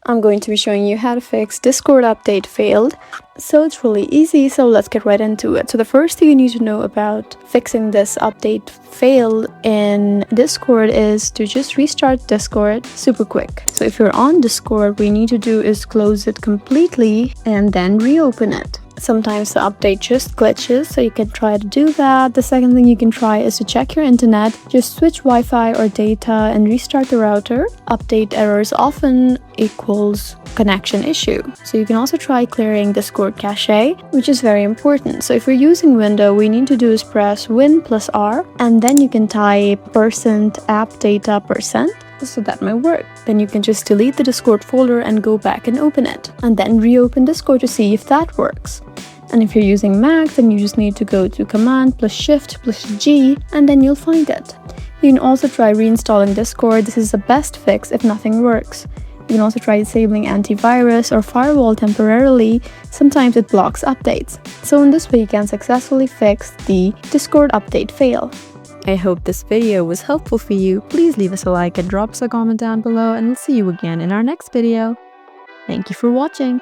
I'm going to be showing you how to fix Discord update failed. So it's really easy, so let's get right into it. So the first thing you need to know about fixing this update fail in Discord is to just restart Discord super quick. So if you're on Discord, what you need to do is close it completely and then reopen it. Sometimes the update just glitches, so you can try to do that. The second thing you can try is to check your internet. Just switch Wi-Fi or data and restart the router. Update errors often equals connection issue. So you can also try clearing Discord cache, which is very important. So if you're using Windows, what you need to do is press Win plus R, and then you can type %appdata%. So that might work. Then you can just delete the Discord folder and go back and open it, and then reopen Discord to see if that works. And if you're using Mac, then you just need to go to Command plus Shift plus G, and then you'll find it. You can also try reinstalling Discord. This is the best fix if nothing works. You can also try disabling antivirus or firewall temporarily. Sometimes it blocks updates. So in this way you can successfully fix the Discord update fail. I hope this video was helpful for you. Please leave us a like and drop us a comment down below, and we'll see you again in our next video. Thank you for watching.